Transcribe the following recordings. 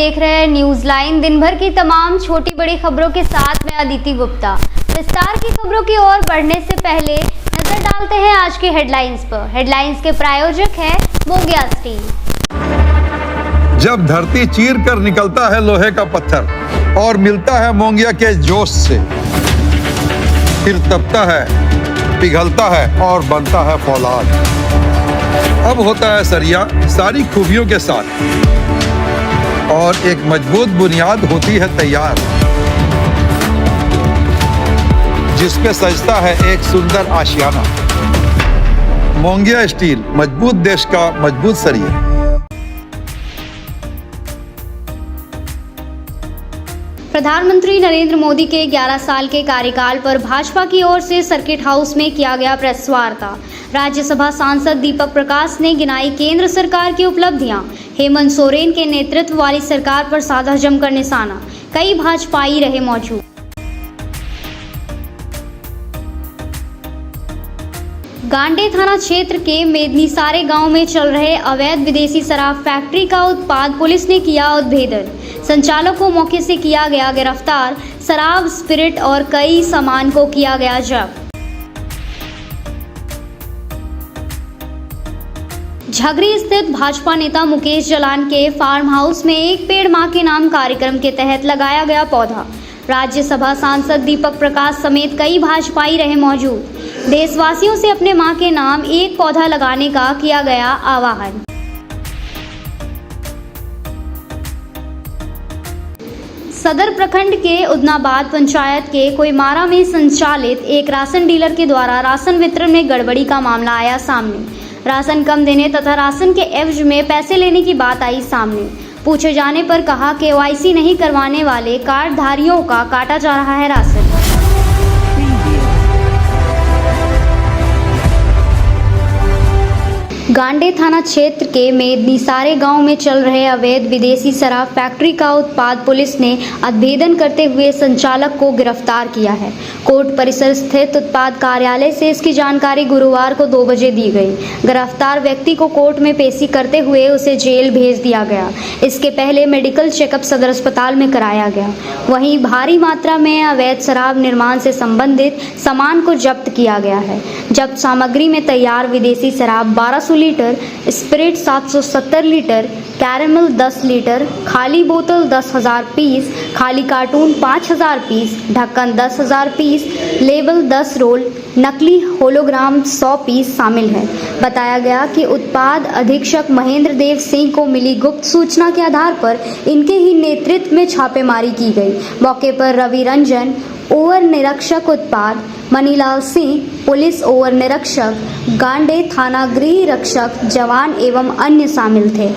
देख रहे हैं न्यूज लाइन। दिन भर की तमाम छोटी बड़ी खबरों के साथ मैं अदिति गुप्ता। विस्तार की खबरों की ओर बढ़ने से पहले नजर डालते हैं आज के हेडलाइंस पर। हेडलाइंस के प्रायोजक है मोंगिया स्टील। जब धरती चीर कर निकलता है लोहे का पत्थर और मिलता है मोंगिया के जोश से, फिर तपता है, पिघलता है और बनता है फौलाद। अब होता है सरिया सारी खूबियों के साथ और एक मजबूत बुनियाद होती है तैयार, जिस पे सजता है एक सुंदर आशियाना। मोंगिया स्टील, मजबूत देश का मजबूत सरिया। प्रधानमंत्री नरेंद्र मोदी के 11 साल के कार्यकाल पर भाजपा की ओर से सर्किट हाउस में किया गया प्रेस वार्ता। राज्यसभा सांसद दीपक प्रकाश ने गिनाई केंद्र सरकार की उपलब्धियां। हेमंत सोरेन के नेतृत्व वाली सरकार पर साधा जमकर निशाना। कई भाजपाई रहे मौजूद। गांडे थाना क्षेत्र के मेदनीसारे गांव में चल रहे अवैध विदेशी शराब फैक्ट्री का उत्पाद पुलिस ने किया उद्भेदन। संचालक को मौके से किया गया गिरफ्तार। शराब, स्पिरिट और कई सामान को किया गया जब्त। झगरी स्थित भाजपा नेता मुकेश जलान के फार्म हाउस में एक पेड़ मां के नाम कार्यक्रम के तहत लगाया गया पौधा। राज्यसभा सांसद दीपक प्रकाश समेत कई भाजपाई रहे मौजूद। देशवासियों से अपने मां के नाम एक पौधा लगाने का किया गया आह्वान। सदर प्रखंड के उदनाबाद पंचायत के कोईमारा में संचालित एक राशन डीलर के द्वारा राशन वितरण में गड़बड़ी का मामला आया सामने। राशन कम देने तथा राशन के एवज में पैसे लेने की बात आई सामने। पूछे जाने पर कहा KYC नहीं करवाने वाले कार्डधारियों का काटा जा रहा है राशन। गांडे थाना क्षेत्र के मेदनीसारे गांव में चल रहे अवैध विदेशी शराब फैक्ट्री का उत्पाद पुलिस ने उद्भेदन करते हुए संचालक को गिरफ्तार किया है। कोर्ट परिसर स्थित उत्पाद कार्यालय से इसकी जानकारी गुरुवार को 2 बजे दी गई। गिरफ्तार व्यक्ति को कोर्ट में पेशी करते हुए उसे जेल भेज दिया गया। इसके पहले मेडिकल चेकअप सदर अस्पताल में कराया गया। वहीं भारी मात्रा में अवैध शराब निर्माण से संबंधित सामान को जब्त किया गया है। जब्त सामग्री में तैयार विदेशी शराब 1200 litre, spirit 770 litre, caramel 10 litre, खाली बोतल 10,000 पीस, खाली कार्टून 5,000 पीस, ढक्कन 10,000 पीस, लेबल 10 रोल, नकली होलोग्राम 100 पीस शामिल है। बताया गया कि उत्पाद अधीक्षक महेंद्र देव सिंह को मिली गुप्त सूचना के आधार पर इनके ही नेतृत्व में छापेमारी की गई। मौके पर रवि रंजन, ओवर निरीक्षक उत्पाद, मनीलाल सिंह, पुलिस ओवर निरीक्षक, गांडे थाना गृह रक्षक जवान एवं अन्य शामिल थे।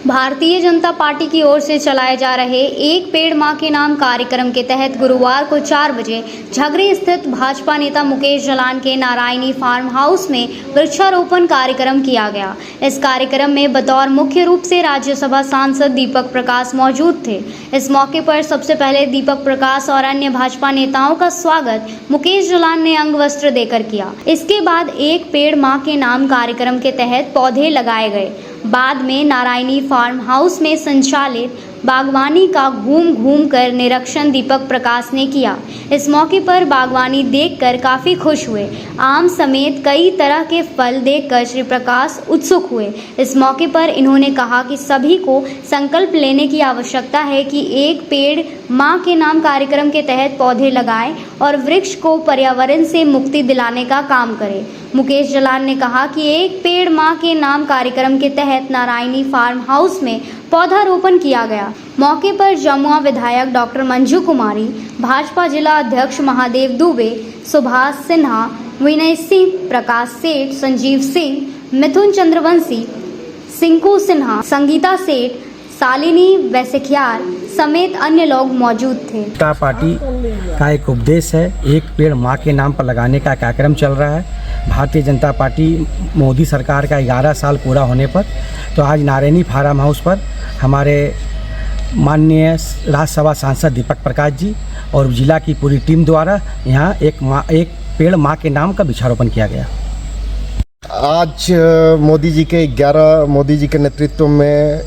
भारतीय जनता पार्टी की ओर से चलाए जा रहे एक पेड़ मां के नाम कार्यक्रम के तहत गुरुवार को 4 बजे झगरी स्थित भाजपा नेता मुकेश जलान के नारायणी फार्म हाउस में वृक्षारोपण कार्यक्रम किया गया। इस कार्यक्रम में बतौर मुख्य रूप से राज्यसभा सांसद दीपक प्रकाश मौजूद थे। इस मौके पर सबसे पहले दीपक प्रकाश और अन्य भाजपा नेताओं का स्वागत मुकेश जलान ने अंग वस्त्र देकर किया। इसके बाद एक पेड़ मां के नाम कार्यक्रम के तहत पौधे लगाए गए। बाद में नारायणी फार्म हाउस में संचालित बागवानी का घूम घूम कर निरीक्षण दीपक प्रकाश ने किया। इस मौके पर बागवानी देखकर काफ़ी खुश हुए। आम समेत कई तरह के फल देखकर श्री प्रकाश उत्सुक हुए। इस मौके पर इन्होंने कहा कि सभी को संकल्प लेने की आवश्यकता है कि एक पेड़ मां के नाम कार्यक्रम के तहत पौधे लगाएं और वृक्ष को पर्यावरण से मुक्ति दिलाने का काम करें। मुकेश जलान ने कहा कि एक पेड़ मां के नाम कार्यक्रम के तहत नारायणी फार्म हाउस में पौधारोपण किया गया। मौके पर जमुआ विधायक डॉक्टर मंजू कुमारी, भाजपा जिला अध्यक्ष महादेव दुबे, सुभाष सिन्हा, विनय सिंह, प्रकाश सेठ, संजीव सिंह, मिथुन चंद्रवंशी, सिंकू सिन्हा, संगीता सेठ, शालिनी वैसेखियार समेत अन्य लोग मौजूद थे। जनता पार्टी का एक उपदेश है, एक पेड़ मां के नाम पर लगाने का कार्यक्रम चल रहा है। भारतीय जनता पार्टी मोदी सरकार का 11 साल पूरा होने पर तो आज नारायणी फार्म हाउस पर हमारे माननीय राज्यसभा सांसद दीपक प्रकाश जी और जिला की पूरी टीम द्वारा यहाँ एक पेड़ मां के नाम का वृक्षारोपण किया गया। आज मोदी जी के नेतृत्व में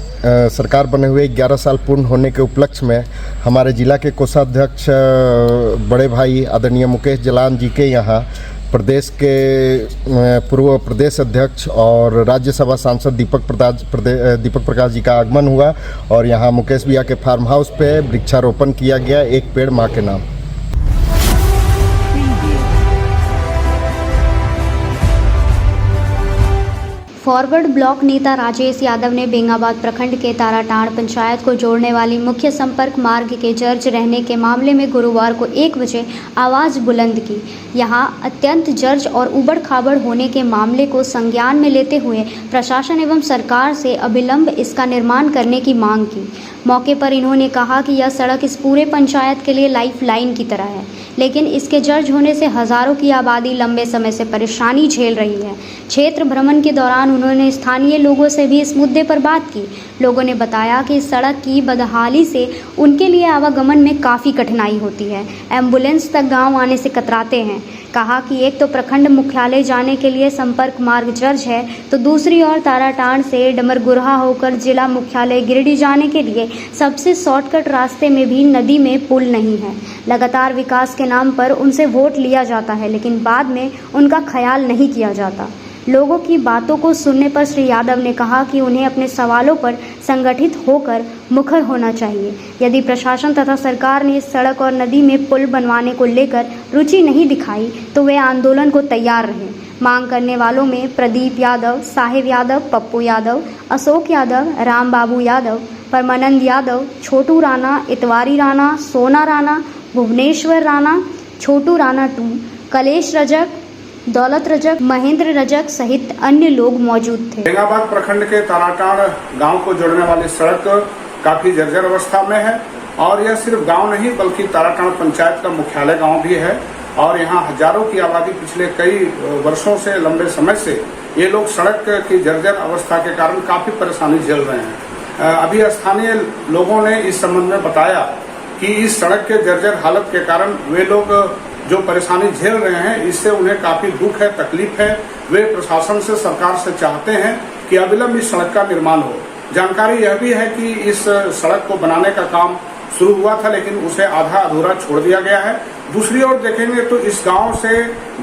सरकार बने हुए 11 साल पूर्ण होने के उपलक्ष्य में हमारे जिला के कोषाध्यक्ष बड़े भाई आदरणीय मुकेश जलान जी के यहाँ प्रदेश के पूर्व प्रदेश अध्यक्ष और राज्यसभा सांसद दीपक प्रकाश जी का आगमन हुआ और यहाँ मुकेश भैया के फार्म हाउस पे वृक्षारोपण किया गया, एक पेड़ माँ के नाम। फॉरवर्ड ब्लॉक नेता राजेश यादव ने बेंगाबाद प्रखंड के ताराटांड़ पंचायत को जोड़ने वाली मुख्य संपर्क मार्ग के जर्ज रहने के मामले में गुरुवार को 1 बजे आवाज़ बुलंद की। यहां अत्यंत जर्ज और उबड़ खाबड़ होने के मामले को संज्ञान में लेते हुए प्रशासन एवं सरकार से अविलंब इसका निर्माण करने की मांग की। मौके पर इन्होंने कहा कि यह सड़क इस पूरे पंचायत के लिए लाइफ लाइन की तरह है, लेकिन इसके जर्ज होने से हज़ारों की आबादी लंबे समय से परेशानी झेल रही है। क्षेत्र भ्रमण के दौरान उन्होंने स्थानीय लोगों से भी इस मुद्दे पर बात की। लोगों ने बताया कि इस सड़क की बदहाली से उनके लिए आवागमन में काफ़ी कठिनाई होती है। एम्बुलेंस तक गांव आने से कतराते हैं। कहा कि एक तो प्रखंड मुख्यालय जाने के लिए संपर्क मार्ग जर्ज है, तो दूसरी ओर ताराटांड़ से डमरगुरहा होकर जिला मुख्यालय गिरिडीह जाने के लिए सबसे शॉर्टकट रास्ते में भी नदी में पुल नहीं है। लगातार विकास के नाम पर उनसे वोट लिया जाता है, लेकिन बाद में उनका ख्याल नहीं किया जाता। लोगों की बातों को सुनने पर श्री यादव ने कहा कि उन्हें अपने सवालों पर संगठित होकर मुखर होना चाहिए। यदि प्रशासन तथा सरकार ने इस सड़क और नदी में पुल बनवाने को लेकर रुचि नहीं दिखाई तो वे आंदोलन को तैयार रहे। मांग करने वालों में प्रदीप यादव, साहिब यादव, पप्पू यादव, अशोक यादव, राम बाबू यादव, परमानंद यादव, छोटू राणा, इतवारी राणा, सोना राणा, भुवनेश्वर राणा, छोटू राणा 2, कलेश रजक, दौलत रजक, महेंद्र रजक सहित अन्य लोग मौजूद थे। बेंगाबाद प्रखंड के ताराटांड़ गांव को जोड़ने वाली सड़क काफी जर्जर अवस्था में है और यह सिर्फ गांव नहीं बल्कि ताराटांड़ पंचायत का मुख्यालय गांव भी है और यहां हजारों की आबादी पिछले कई वर्षों से, लंबे समय से ये लोग सड़क की जर्जर अवस्था के कारण काफी परेशानी झेल रहे हैं। अभी स्थानीय लोगों ने इस संबंध में बताया कि इस सड़क के जर्जर हालत के कारण वे लोग जो परेशानी झेल रहे हैं, इससे उन्हें काफी दुख है, तकलीफ है। वे प्रशासन से, सरकार से चाहते हैं कि अविलंब इस सड़क का निर्माण हो। जानकारी यह भी है कि इस सड़क को बनाने का काम शुरू हुआ था, लेकिन उसे आधा अधूरा छोड़ दिया गया है। दूसरी ओर देखेंगे तो इस गांव से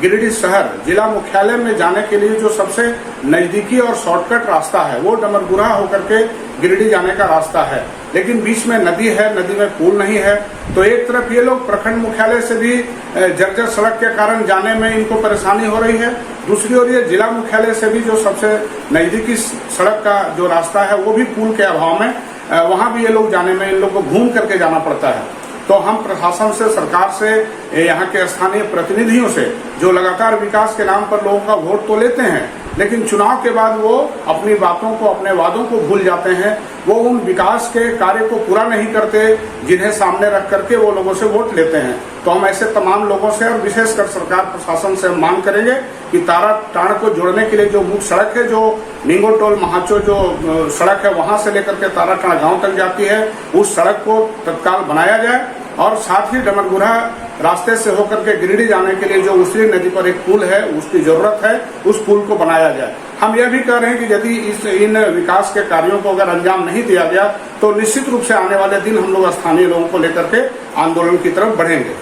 गिरिडीह शहर जिला मुख्यालय में जाने के लिए जो सबसे नजदीकी और शॉर्टकट रास्ता है वो डमरगुरहा होकर के गिरिडीह जाने का रास्ता है, लेकिन बीच में नदी है, नदी में पुल नहीं है। तो एक तरफ ये लोग प्रखंड मुख्यालय से भी जर्जर सड़क के कारण जाने में इनको परेशानी हो रही है, दूसरी ओर ये जिला मुख्यालय से भी जो सबसे नजदीकी सड़क का जो रास्ता है वो भी पुल के अभाव में वहां भी ये लोग जाने में इन लोग को घूम करके जाना पड़ता है। तो हम प्रशासन से, सरकार से, यहाँ के स्थानीय प्रतिनिधियों से जो लगातार विकास के नाम पर लोगों का वोट तो लेते हैं, लेकिन चुनाव के बाद वो अपनी बातों को, अपने वादों को भूल जाते हैं। वो उन विकास के कार्य को पूरा नहीं करते जिन्हें सामने रख करके वो लोगों से वोट लेते हैं। तो हम ऐसे तमाम लोगों से और विशेषकर सरकार प्रशासन से मांग करेंगे कि ताराटांड़ को जोड़ने के लिए जो मुख्य सड़क है, जो निंगोटोल महाचो जो सड़क है वहां से लेकर के ताराटांड़ गांव तक जाती है, उस सड़क को तत्काल बनाया जाए और साथ ही डमरगुरहा रास्ते से होकर के गिरिडीह जाने के लिए जो उसरी नदी पर एक पुल है, उसकी जरूरत है, उस पुल को बनाया जाए। हम यह भी कह रहे हैं कि यदि इन विकास के कार्यों को अगर अंजाम नहीं दिया गया तो निश्चित रूप से आने वाले दिन हम लोग स्थानीय लोगों को लेकर के आंदोलन की तरफ बढ़ेंगे।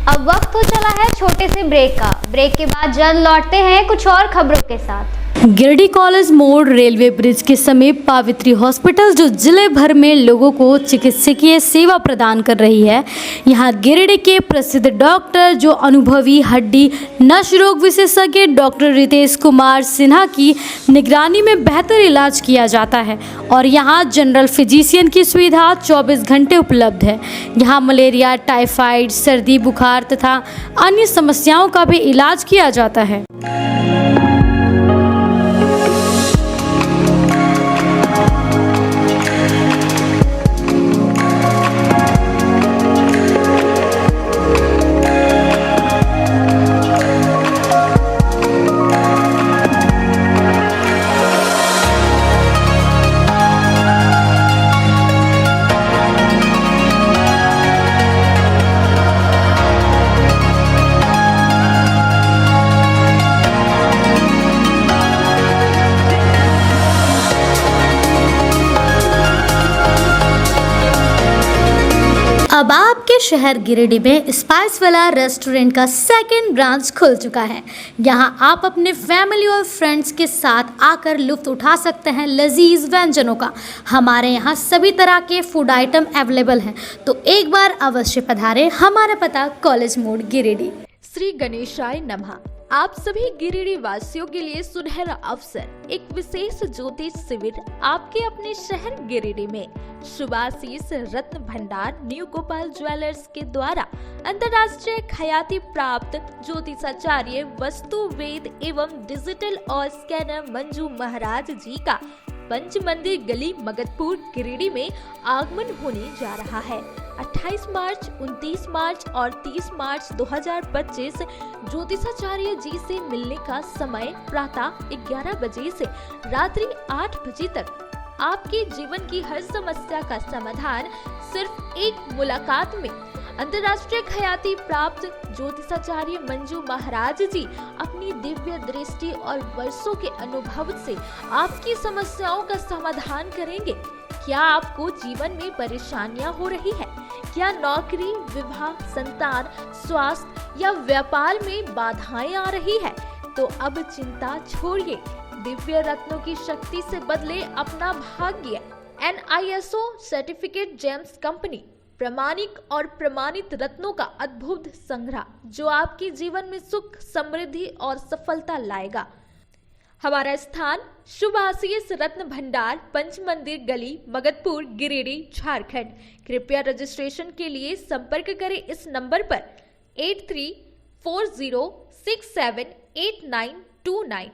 अब वक्त हो चला है छोटे से ब्रेक का। ब्रेक के बाद जल्द लौटते हैं कुछ और खबरों के साथ। गिरिडीह कॉलेज मोड़ रेलवे ब्रिज के समीप पावित्री हॉस्पिटल जो जिले भर में लोगों को चिकित्सकीय सेवा प्रदान कर रही है, यहाँ गिरिडीह के प्रसिद्ध डॉक्टर जो अनुभवी हड्डी नस रोग विशेषज्ञ डॉक्टर रितेश कुमार सिन्हा की निगरानी में बेहतर इलाज किया जाता है और यहाँ जनरल फिजिशियन की सुविधा 24 घंटे उपलब्ध है। यहाँ मलेरिया, टाइफाइड, सर्दी, बुखार तथा अन्य समस्याओं का भी इलाज किया जाता है। अब आपके शहर गिरिडीह में स्पाइस वाला रेस्टोरेंट का सेकंड ब्रांच खुल चुका है। यहां आप अपने फैमिली और फ्रेंड्स के साथ आकर लुत्फ उठा सकते हैं लजीज व्यंजनों का। हमारे यहां सभी तरह के फूड आइटम अवेलेबल हैं, तो एक बार अवश्य पधारें। हमारा पता कॉलेज मोड़ गिरिडीह। श्री गणेशाय नमः। आप सभी गिरिडीह वासियों के लिए सुनहरा अवसर, एक विशेष ज्योतिष शिविर आपके अपने शहर गिरिडीह में शुभाशीष रत्न भंडार न्यू गोपाल ज्वेलर्स के द्वारा अंतर्राष्ट्रीय ख्याति प्राप्त ज्योतिषाचार्य वस्तु वेद एवं डिजिटल और स्कैनर मंजू महाराज जी का पंच मंदिर गली मगधपुर गिरिडीह में आगमन होने जा रहा है। 28 मार्च, 29 मार्च और 30 मार्च 2025 ज्योतिषाचार्य जी से मिलने का समय प्रातः 11 बजे से रात्रि 8 बजे तक। आपके जीवन की हर समस्या का समाधान सिर्फ एक मुलाकात में। अंतर्राष्ट्रीय ख्याति प्राप्त ज्योतिषाचार्य मंजू महाराज जी अपनी दिव्य दृष्टि और वर्षों के अनुभव से आपकी समस्याओं का समाधान करेंगे। क्या आपको जीवन में परेशानियां हो रही है? क्या नौकरी, विवाह, संतान, स्वास्थ्य या व्यापार में बाधाएं आ रही है? तो अब चिंता छोड़िए, दिव्य रत्नों की शक्ति से बदले अपना भाग्य। NISO सर्टिफिकेट जेम्स कंपनी प्रामाणिक और प्रमाणित रत्नों का अद्भुत संग्रह जो आपके जीवन में सुख, समृद्धि और सफलता लाएगा। हमारा स्थान शुभाशीष रत्न भंडार, पंच मंदिर गली, मगधपुर, गिरिडीह, झारखंड। कृपया रजिस्ट्रेशन के लिए संपर्क करें इस नंबर पर 8340678929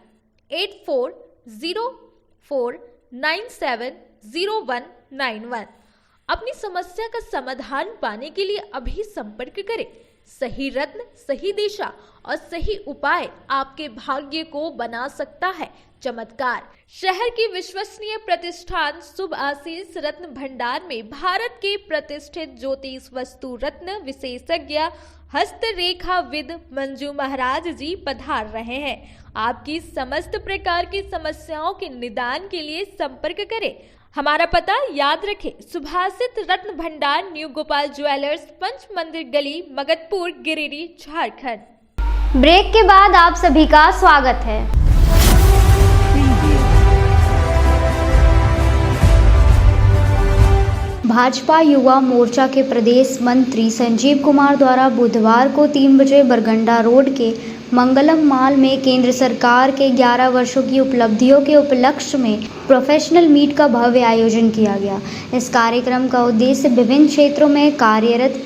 8404970191। अपनी समस्या का समाधान पाने के लिए अभी संपर्क करें। सही रत्न, सही दिशा और सही उपाय आपके भाग्य को बना सकता है चमत्कार। शहर की विश्वसनीय प्रतिष्ठान शुभाशीष रत्न भंडार में भारत के प्रतिष्ठित ज्योतिष वस्तु रत्न विशेषज्ञ हस्तरेखाविद मंजू महाराज जी पधार रहे हैं। आपकी समस्त प्रकार की समस्याओं के निदान के लिए संपर्क करें। हमारा पता याद रखें, शुभाशीष रत्न भंडार, न्यू गोपाल ज्वेलर्स, पंच मंदिर गली, मगधपुर, गिरिडीह, झारखंड। ब्रेक के बाद आप सभी का स्वागत है। भाजपा युवा मोर्चा के प्रदेश मंत्री संजीव कुमार द्वारा बुधवार को 3 बजे बरगंडा रोड के मंगलम मॉल में केंद्र सरकार के 11 वर्षों की उपलब्धियों के उपलक्ष्य में प्रोफेशनल मीट का भव्य आयोजन किया गया। इस कार्यक्रम का उद्देश्य विभिन्न क्षेत्रों में कार्यरत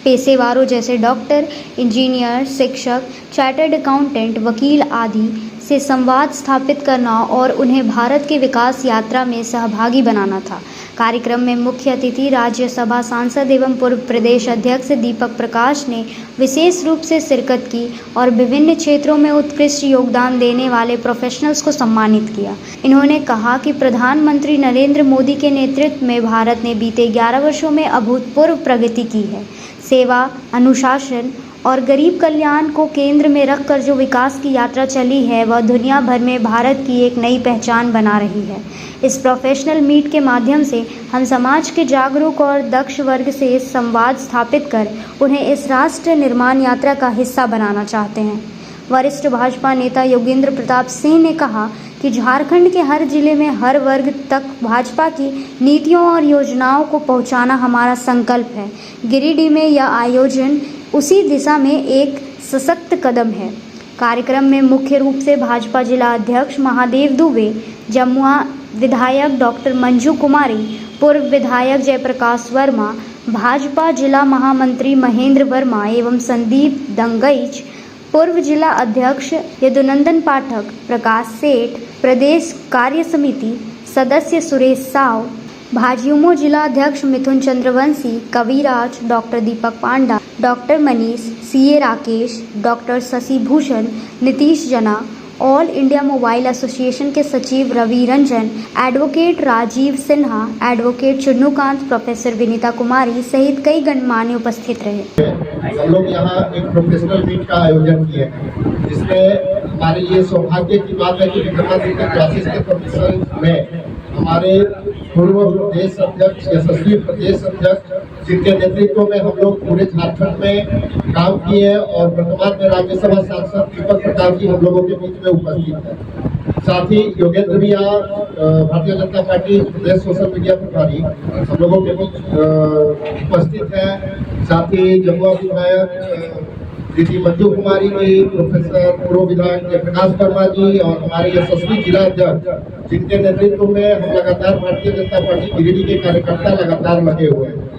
पेशेवरों जैसे डॉक्टर, इंजीनियर, शिक्षक, चार्टर्ड अकाउंटेंट, वकील आदि से संवाद स्थापित करना और उन्हें भारत की विकास यात्रा में सहभागी बनाना था। कार्यक्रम में मुख्य अतिथि राज्यसभा सांसद एवं पूर्व प्रदेश अध्यक्ष दीपक प्रकाश ने विशेष रूप से शिरकत की और विभिन्न क्षेत्रों में उत्कृष्ट योगदान देने वाले प्रोफेशनल्स को सम्मानित किया। इन्होंने कहा कि प्रधानमंत्री नरेंद्र मोदी के नेतृत्व में भारत ने बीते 11 वर्षों में अभूतपूर्व प्रगति की है। सेवा, अनुशासन और गरीब कल्याण को केंद्र में रखकर जो विकास की यात्रा चली है वह दुनिया भर में भारत की एक नई पहचान बना रही है। इस प्रोफेशनल मीट के माध्यम से हम समाज के जागरूक और दक्ष वर्ग से संवाद स्थापित कर उन्हें इस राष्ट्र निर्माण यात्रा का हिस्सा बनाना चाहते हैं। वरिष्ठ भाजपा नेता योगेंद्र प्रताप सिंह ने कहा कि झारखंड के हर जिले में हर वर्ग तक भाजपा की नीतियों और योजनाओं को पहुंचाना हमारा संकल्प है। गिरिडीह में यह आयोजन उसी दिशा में एक सशक्त कदम है। कार्यक्रम में मुख्य रूप से भाजपा जिला अध्यक्ष महादेव दुबे, जमुआ विधायक डॉक्टर मंजू कुमारी, पूर्व विधायक जयप्रकाश वर्मा, भाजपा जिला महामंत्री महेंद्र वर्मा एवं संदीप दंगईच, पूर्व जिला अध्यक्ष यदुनंदन पाठक, प्रकाश सेठ, प्रदेश कार्य समिति सदस्य सुरेश साव, भाजयुमो जिला अध्यक्ष Mithun Chandravanshi, Kaviraj, doctor Deepak Panda, doctor Manish, CA Rakesh, doctor Shashi Bhushan, Nitish Jana, all India mobile association के सचिव Ravi Ranjan, advocate Rajeev Sinha, advocate Chunnukant, professor Vinita Kumari सहित कई गणमान्य उपस्थित रहे। हम लोग यहाँ एक प्रोफेशनल मीट का आयोजन किए जिसमें हमारे ये सौभाग्य की बात है कि क्लासेस के प्रोफेसर में हमारे पूर्व प्रदेश अध्यक्ष, यशस्वी प्रदेश अध्यक्ष जिनके नेतृत्व में हम लोग पूरे झारखंड में काम किए और वर्तमान में राज्यसभा सांसद दीपक प्रकाश जी हम लोगों के बीच में उपस्थित हैं। साथ ही योगेंद्र भैया भारतीय जनता पार्टी प्रदेश सोशल मीडिया प्रभारी हम लोगों के बीच उपस्थित है। साथ ही जमुआ विधायक दीदी मंजू कुमारी जी, प्रोफेसर पूर्व विधायक जयप्रकाश वर्मा जी और हमारे यशस्वी जिला अध्यक्ष जिनके नेतृत्व में हम लगातार भारतीय जनता पार्टी गिरिडीह के कार्यकर्ता लगातार लगे हुए हैं।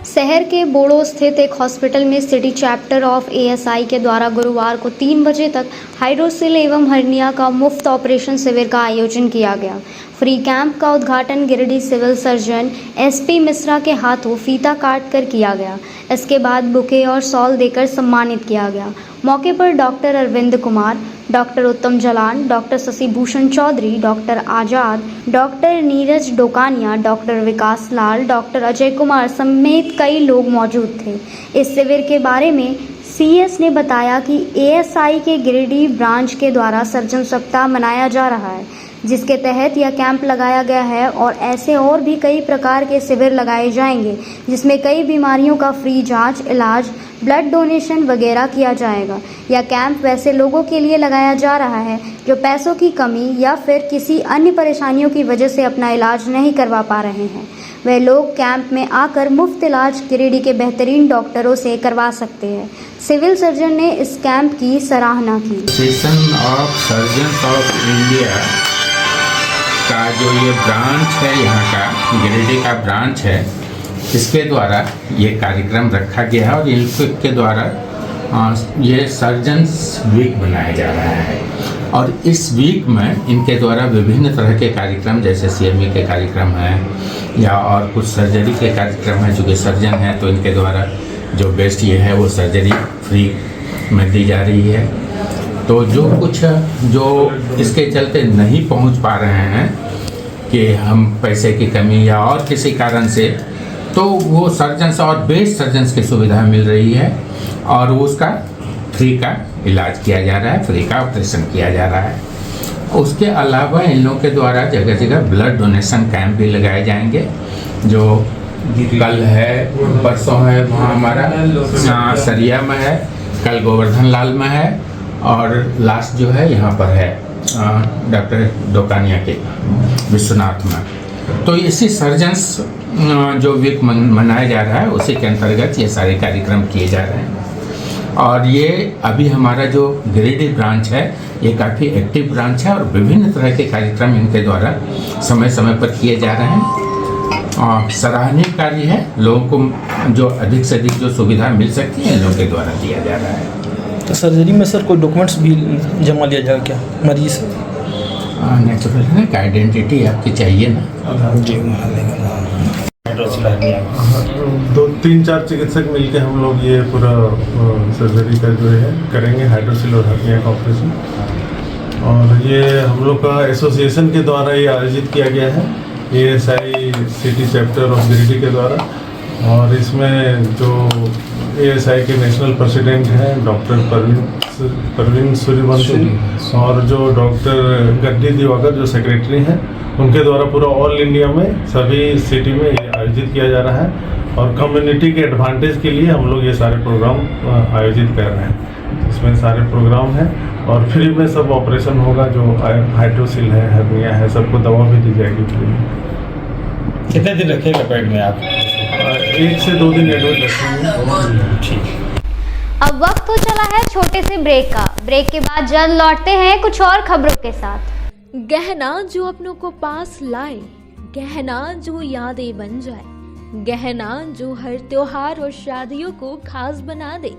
शहर के बोड़ो स्थित एक हॉस्पिटल में सिटी चैप्टर ऑफ एएसआई के द्वारा गुरुवार को 3 बजे तक हाइड्रोसिल एवं हर्निया का मुफ्त ऑपरेशन शिविर का आयोजन किया गया। फ्री कैंप का उद्घाटन Giridih civil surgeon SP Mishra के हाथों फीता काट कर किया गया। इसके बाद बुके और शॉल देकर सम्मानित किया गया। मौके पर डॉक्टर अरविंद कुमार, डॉक्टर उत्तम जलान, डॉक्टर शशि भूषण चौधरी, डॉक्टर आजाद, डॉक्टर नीरज डोकानिया, डॉक्टर विकास लाल, डॉक्टर अजय कुमार समेत कई लोग मौजूद थे। इस शिविर के बारे में सीएस ने बताया कि एएसआई के गिरिडीह ब्रांच के द्वारा सर्जन सप्ताह मनाया जा रहा है, जिसके तहत यह कैंप लगाया गया है और ऐसे और भी कई प्रकार के शिविर लगाए जाएंगे, जिसमें कई बीमारियों का फ्री जांच, इलाज, ब्लड डोनेशन वगैरह किया जाएगा। यह कैंप वैसे लोगों के लिए लगाया जा रहा है जो पैसों की कमी या फिर किसी अन्य परेशानियों की वजह से अपना इलाज नहीं करवा पा रहे हैं। वे लोग कैंप में आकर मुफ्त इलाज गिरिडीह के बेहतरीन डॉक्टरों से करवा सकते हैं। सिविल सर्जन ने इस कैंप की सराहना की। Association of surgeons of India का जो ये ब्रांच है, यहाँ का गिरिडीह का ब्रांच है, इसके द्वारा ये कार्यक्रम रखा गया है और इनके द्वारा ये सर्जन्स वीक बनाया जा रहा है। और इस वीक में इनके द्वारा विभिन्न तरह के कार्यक्रम जैसे सीएमई के कार्यक्रम हैं या और कुछ सर्जरी के कार्यक्रम हैं। चूँकि सर्जन हैं तो इनके द्वारा जो बेस्ट ये है वो सर्जरी फ्री में दी जा रही है। तो जो कुछ जो इसके चलते नहीं पहुंच पा रहे हैं कि हम पैसे की कमी या और किसी कारण से, तो वो सर्जन्स और बेस्ट सर्जन्स की सुविधा मिल रही है और उसका फ्री का इलाज किया जा रहा है, फ्री का ऑपरेशन किया जा रहा है। उसके अलावा इन लोगों के द्वारा जगह जगह ब्लड डोनेशन कैंप भी लगाए जाएंगे, जो कल है, परसों है, वहाँ हमारा सरिया में है, कल गोवर्धन लाल में है और लास्ट जो है यहाँ पर है डॉक्टर डोकानिया के विश्वनाथ में। तो इसी सर्जन्स जो वीक मनाया जा रहा है उसी के अंतर्गत ये सारे कार्यक्रम किए जा रहे हैं। और ये अभी हमारा जो गिरिडीह ब्रांच है ये काफ़ी एक्टिव ब्रांच है और विभिन्न तरह के कार्यक्रम इनके द्वारा समय समय पर किए जा रहे हैं और सराहनीय कार्य है। लोगों को जो अधिक से अधिक जो सुविधा मिल सकती है इन लोगों के द्वारा दिया जा रहा है। तो सर्जरी में सर कोई डॉक्यूमेंट्स भी जमा लिया जाएगा क्या मरीज से? नेचुरल है ना, आइडेंटिटी आपकी चाहिए ना जी। 2-3-4 चिकित्सक मिलकर हम लोग ये पूरा सर्जरी का जो है करेंगे, हाइड्रोसिल और हर्निया का ऑपरेशन। और ये हम लोग का एसोसिएशन के द्वारा ये आयोजित किया गया है, ASI city chapter of Giridih के द्वारा। और इसमें जो एएसआई के नेशनल प्रेसिडेंट हैं डॉक्टर परवीन सूर्यवंशी और जो डॉक्टर गड्डी दिवाकर जो सेक्रेटरी हैं, उनके द्वारा पूरा ऑल इंडिया में सभी सिटी में ये आयोजित किया जा रहा है। और कम्युनिटी के एडवांटेज के लिए हम लोग ये सारे प्रोग्राम आयोजित कर रहे हैं। इसमें सारे प्रोग्राम हैं और फ्री में सब ऑपरेशन होगा। जो हाइड्रोसिल है, हर्निया है, सबको दवा भी दी जाएगी फ्री में। कितने दिन रखेगा पेट में आप? 1 से 2 दिन एडमिट रखेंगे। ठीक। अब वक्त हो चला है छोटे से ब्रेक का। ब्रेक के बाद जल्द लौटते हैं कुछ और खबरों के साथ। गहना जो अपनों को पास लाए, गहना जो यादें बन जाए, गहना जो हर त्योहार और शादियों को खास बना दे,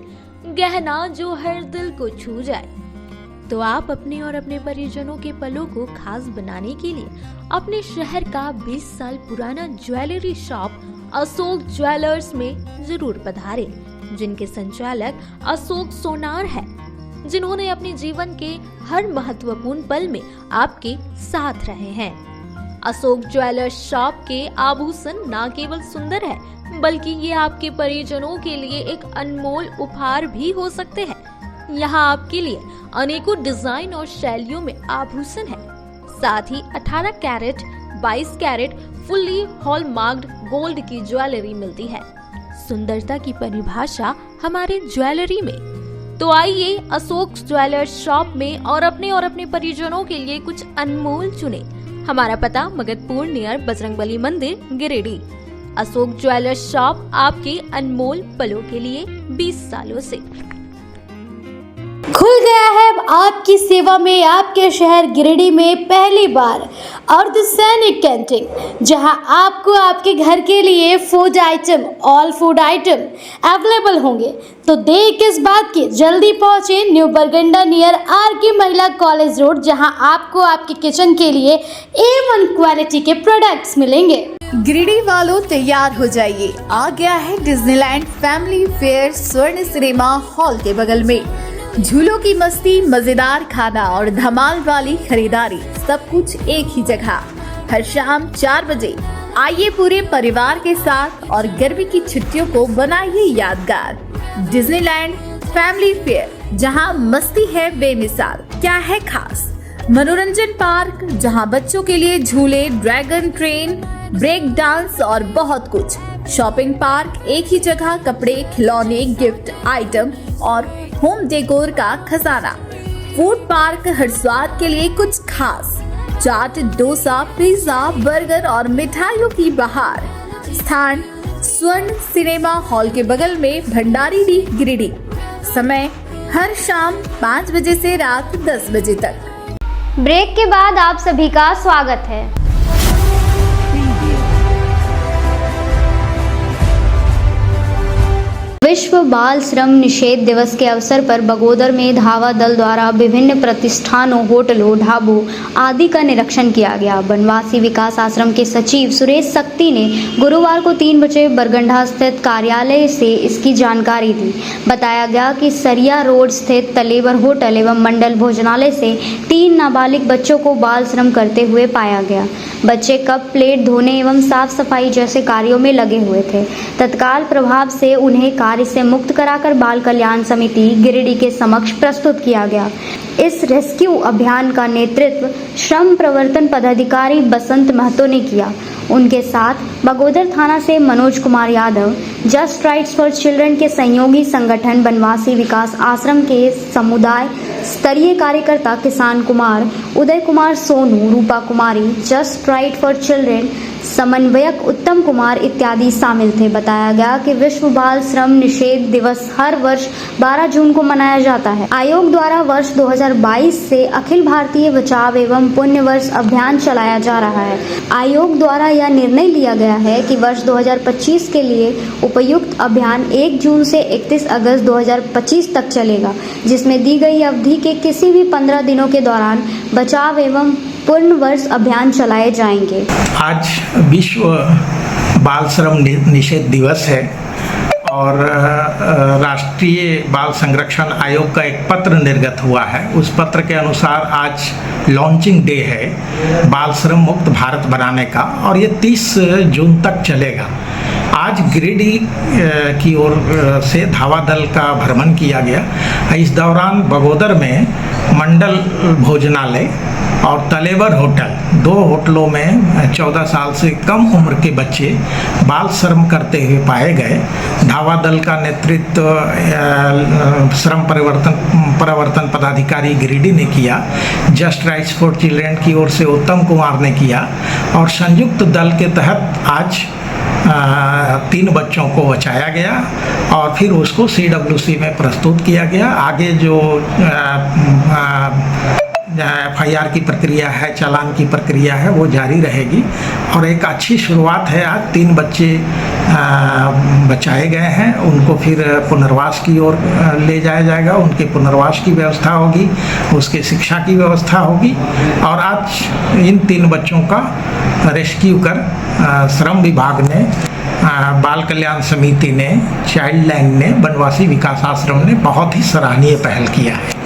गहना जो हर दिल को छू जाए। तो आप अपने और अपने परिजनों के पलों को खास बनाने के लिए अपने शहर का 20 साल पुराना ज्वेलरी शॉप अशोक ज्वेलर्स में जरूर पधारें, जिनके संचालक अशोक सोनार है, जिन्होंने अपने जीवन के हर महत्वपूर्ण पल में आपके साथ रहे हैं। अशोक ज्वेलर्स शॉप के आभूषण न केवल सुंदर है बल्कि ये आपके परिजनों के लिए एक अनमोल उपहार भी हो सकते हैं। यहाँ आपके लिए अनेकों डिजाइन और शैलियों में आभूषण है। साथ ही 18 कैरेट, 22 कैरेट फुल्ली हॉलमार्क्ड गोल्ड की ज्वेलरी मिलती है। सुंदरता की परिभाषा हमारे ज्वेलरी में। तो आइए अशोक ज्वेलर्स शॉप में और अपने परिजनों के लिए कुछ अनमोल चुने। हमारा पता मगधपुर नियर बजरंगबली मंदिर, गिरिडीह। अशोक ज्वेलर्स शॉप आपके अनमोल पलों के लिए 20 सालों से। खुल गया है अब आपकी सेवा में आपके शहर गिरिडीह में पहली बार अर्धसैनिक कैंटीन, जहां आपको आपके घर के लिए food item, all food item available होंगे। तो देर किस बात की, जल्दी पहुंचे न्यू बरगंडा नियर आर.के. महिला कॉलेज रोड, जहां आपको आपके किचन के लिए A1 क्वालिटी के प्रोडक्ट्स मिलेंगे। गिरिडीह वालों तैयार हो जाइए, आ गया है डिज्नीलैंड फैमिली फेयर स्वर्ण सिनेमा हॉल के बगल में। झूलों की मस्ती, मजेदार खाना और धमाल वाली खरीदारी, सब कुछ एक ही जगह। हर शाम 4 बजे आइए पूरे परिवार के साथ और गर्मी की छुट्टियों को बनाइए यादगार। डिज्नीलैंड फैमिली फेयर, जहां मस्ती है बेमिसाल। क्या है खास? मनोरंजन पार्क, जहां बच्चों के लिए झूले, ड्रैगन ट्रेन, ब्रेक डांस और बहुत कुछ। शॉपिंग पार्क, एक ही जगह कपड़े, खिलौने, गिफ्ट आइटम और होम डेकोर का खजाना। फूड पार्क, हर स्वाद के लिए कुछ खास। चाट, डोसा, पिज्जा, बर्गर और मिठाइयों की बहार। स्थान स्वर्ण सिनेमा हॉल के बगल में, भंडारीडीह, गिरिडीह। समय हर शाम 5 बजे से रात 10 बजे तक। ब्रेक के बाद आप सभी का स्वागत है। विश्व बाल श्रम निषेध दिवस के अवसर पर बगोदर में धावा दल द्वारा विभिन्न प्रतिष्ठानों, होटलों, ढाबों आदि का निरीक्षण किया गया। बनवासी विकास आश्रम के सचिव सुरेश सक्ति ने गुरुवार को 3 बजे बरगंडा स्थित कार्यालय से इसकी जानकारी दी। बताया गया कि सरिया रोड स्थित तलेवर होटल एवं मंडल भोजनालय से 3 नाबालिग बच्चों को बाल श्रम करते हुए पाया गया। बच्चे कप प्लेट धोने एवं साफ सफाई जैसे कार्यों में लगे हुए थे। तत्काल प्रभाव से उन्हें कार्य से मुक्त कराकर बाल कल्याण समिति गिरिडीह के समक्ष प्रस्तुत किया गया। इस रेस्क्यू अभियान का नेतृत्व श्रम प्रवर्तन पदाधिकारी बसंत महतो ने किया। उनके साथ बगोदर थाना से Manoj Kumar Yadav, just rights for children के सहयोगी संगठन बनवासी विकास आश्रम के समुदाय स्तरीय कार्यकर्ता किसान कुमार, उदय कुमार सोनू, रूपा कुमारी, जस्ट राइट फॉर चिल्ड्रन समन्वयक उत्तम कुमार इत्यादि शामिल थे। बताया गया कि विश्व बाल श्रम निषेध दिवस हर वर्ष 12 जून को मनाया जाता है। आयोग द्वारा वर्ष 2022 से अखिल भारतीय बचाव एवं पुण्य वर्ष अभियान चलाया जा रहा है। आयोग द्वारा यह निर्णय लिया गया है कि वर्ष 2025 के लिए उपयुक्त अभियान 1 जून से 31 अगस्त 2025 तक चलेगा, जिसमें दी गई अवधि के किसी भी 15 दिनों के दौरान बचाव एवं पूर्ण वर्ष अभियान चलाए जाएंगे। आज विश्व बाल श्रम निषेध दिवस है और राष्ट्रीय बाल संरक्षण आयोग का एक पत्र निर्गत हुआ है। उस पत्र के अनुसार आज लॉन्चिंग डे है बाल श्रम मुक्त भारत बनाने का और ये 30 जून तक चलेगा। आज गिरिडीह की ओर से धावा दल का भ्रमण किया गया। इस दौरान बगोदर में मंडल भोजनालय और तलेवर होटल, 2 होटलों में 14 साल से कम उम्र के बच्चे बाल श्रम करते हुए पाए गए। धावा दल का नेतृत्व श्रम प्रवर्तन पदाधिकारी गिरिडीह ने किया, जस्ट राइट्स फॉर चिल्ड्रन की ओर से उत्तम कुमार ने किया और संयुक्त दल के तहत आज 3 बच्चों को बचाया गया और फिर उसको CWC में प्रस्तुत किया गया। आगे जो FIR की प्रक्रिया है, चालान की प्रक्रिया है, वो जारी रहेगी और एक अच्छी शुरुआत है। आज 3 बच्चे बचाए गए हैं, उनको फिर पुनर्वास की ओर ले जाया जाएगा। उनके पुनर्वास की व्यवस्था होगी, उसके शिक्षा की व्यवस्था होगी और आज इन 3 बच्चों का रेस्क्यू कर श्रम विभाग ने, बाल कल्याण समिति ने, चाइल्ड लाइन ने, बनवासी विकास आश्रम ने बहुत ही सराहनीय पहल किया है।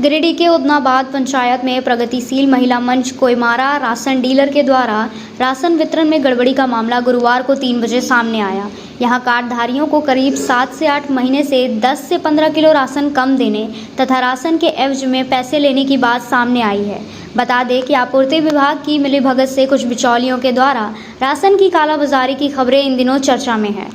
गिरिडीह के उदनाबाद पंचायत में प्रगतिशील महिला मंच कोयमारा राशन डीलर के द्वारा राशन वितरण में गड़बड़ी का मामला गुरुवार को 3 बजे सामने आया। यहां कार्डधारियों को करीब 7 से 8 महीने से 10 से 15 किलो राशन कम देने तथा राशन के एवज में पैसे लेने की बात सामने आई है। बता दें कि आपूर्ति विभाग की मिलीभगत से कुछ बिचौलियों के द्वारा राशन की कालाबाजारी की खबरें इन दिनों चर्चा में है।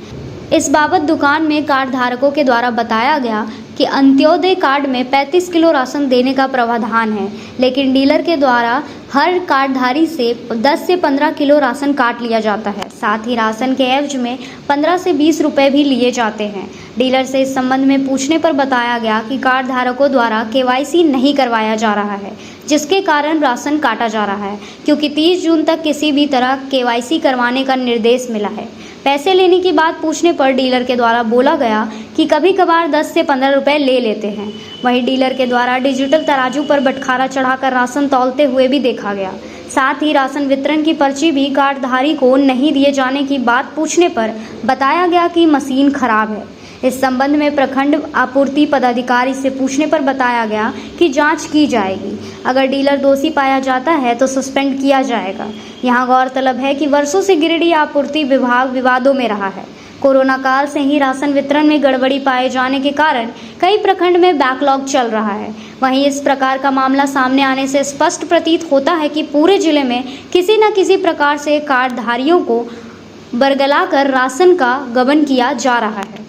इस बाबत दुकान में कार्ड धारकों के द्वारा बताया गया कि अंत्योदय कार्ड में 35 किलो राशन देने का प्रावधान है, लेकिन डीलर के द्वारा हर कार्डधारी से 10 से 15 किलो राशन काट लिया जाता है। साथ ही राशन के एवज में 15 से 20 रुपए भी लिए जाते हैं। डीलर से इस संबंध में पूछने पर बताया गया कि कार्ड धारकों द्वारा KYC नहीं करवाया जा रहा है, जिसके कारण राशन काटा जा रहा है, क्योंकि 30 जून तक किसी भी तरह KYC करवाने का निर्देश मिला है। पैसे लेने की बात पूछने पर डीलर के द्वारा बोला गया कि कभी कभार 10 से 15 रुपए ले लेते हैं। वहीं डीलर के द्वारा डिजिटल तराजू पर बटखारा चढ़ाकर राशन तौलते हुए भी देखा गया। साथ ही राशन वितरण की पर्ची भी कार्डधारी को नहीं दिए जाने की बात पूछने पर बताया गया कि मशीन खराब है। इस संबंध में प्रखंड आपूर्ति पदाधिकारी से पूछने पर बताया गया कि जांच की जाएगी। अगर डीलर दोषी पाया जाता है तो सस्पेंड किया जाएगा। यहां गौरतलब है कि वर्षों से गिरिडीह आपूर्ति विभाग विवादों में रहा है। कोरोना काल से ही राशन वितरण में गड़बड़ी पाए जाने के कारण कई प्रखंड में बैकलॉग चल रहा है। वहीं इस प्रकार का मामला सामने आने से स्पष्ट प्रतीत होता है कि पूरे जिले में किसी न किसी प्रकार से कार्डधारियों को बरगलाकर राशन का गबन किया जा रहा है।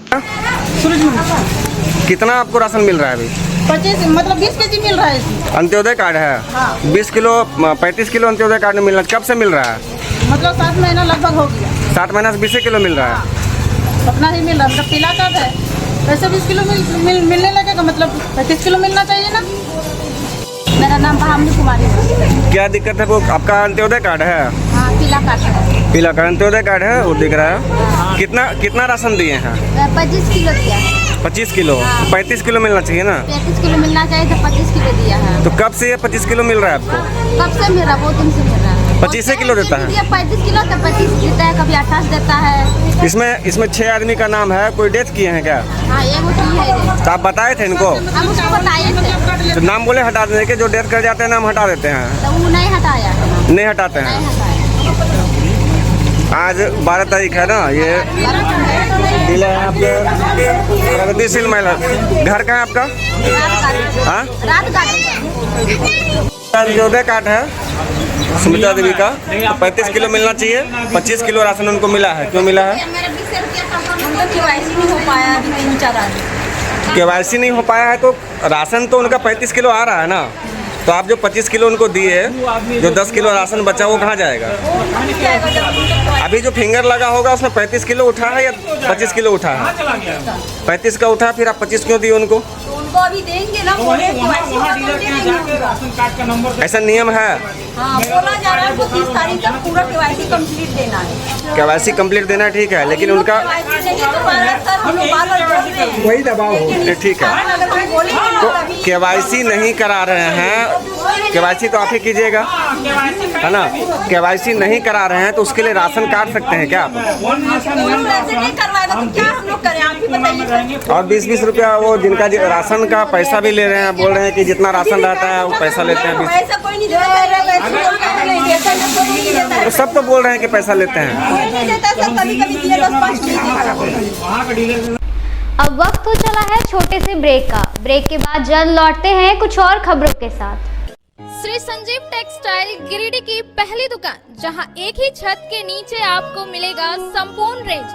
कितना आपको राशन मिल रहा है अभी? 25 मतलब 20 केजी मिल रहा है। अंत्योदय कार्ड है? हाँ। 20 किलो 35 किलो अंत्योदय कार्ड में मिलना कब से मिल रहा है? मतलब 7 महीना लगभग हो गया। 7 महीना से 20 किलो मिल रहा है? अपना ही मिल रहा है, मतलब पीला कार्ड है वैसे 20 किलो मिलने लगेगा, मतलब 35 किलो मिलना चाहिए ना। मेरा नाम भावनी कुमारी है। क्या दिक्कत है? वो आपका अंत्योदय कार्ड है? हाँ, पीला कार्ड है। पीला कार्ड अंत्योदय कार्ड है, वो दिख रहा है। कितना राशन दिए हैं? 25 किलो दिया है। 25 किलो? 35 किलो मिलना चाहिए ना? 35 किलो मिलना चाहिए तो 25 किलो दिया है। तो कब से ये 25 किलो मिल रहा है आपको? कब से मिल रहा है? 2 दिन से मिल रहा है। 25 किलो देता है? 35 किलो तो 25 देता है, कभी 28 देता है। इसमें 6 आदमी का नाम है, कोई डेथ किए हैं क्या? हाँ, एगो है। तो आप बताए थे इनको? हम उसको बताए थे। तो नाम बोले हटा देने के, जो डेथ कर जाते हैं नाम हटा देते हैं। तो वो नहीं हटाया। नहीं हटाते हैं। आज 12 तारीख है ना, ये जिला है आपके प्रगतिशील महिला। घर कहाँ है आपका? हाँ, अंत्योदय कार्ड है सुमित्रा देवी का। 35 किलो मिलना चाहिए, 25 किलो राशन उनको मिला है। क्यों मिला है? KYC नहीं हो पाया है तो राशन तो उनका 35 किलो आ रहा है ना। तो आप जो 25 किलो उनको दिए, जो 10 किलो राशन बचा वो कहाँ जाएगा? अभी जो फिंगर लगा होगा उसमें 35 किलो उठा है या 25 किलो उठा है? 35 का उठा, फिर आप 25 क्यों दिए उनको? उनको अभी देंगे ना, ऐसा नियम है। हाँ, बोला जा रहा है 25 तारीख तक पूरा KYC कंप्लीट देना है। KYC कंप्लीट देना है, ठीक है, लेकिन उनका वही दबाव हो, ठीक है। तो KYC नहीं करा रहे हैं, KYC तो आप ही कीजिएगा, है ना। KYC नहीं करा रहे हैं तो उसके लिए राशन काट सकते हैं क्या आप? और 20-20 रुपया वो जिनका राशन का पैसा भी ले रहे हैं, बोल रहे हैं कि जितना राशन रहता है वो पैसा लेते हैं। तो सब तो बोल रहे हैं कि पैसा लेते हैं। अब वक्त हो चला है छोटे से ब्रेक का। ब्रेक के बाद जल्द लौटते हैं कुछ और खबरों के साथ। श्री संजीव टेक्सटाइल गिरिडीह की पहली दुकान, जहां एक ही छत के नीचे आपको मिलेगा संपूर्ण रेंज।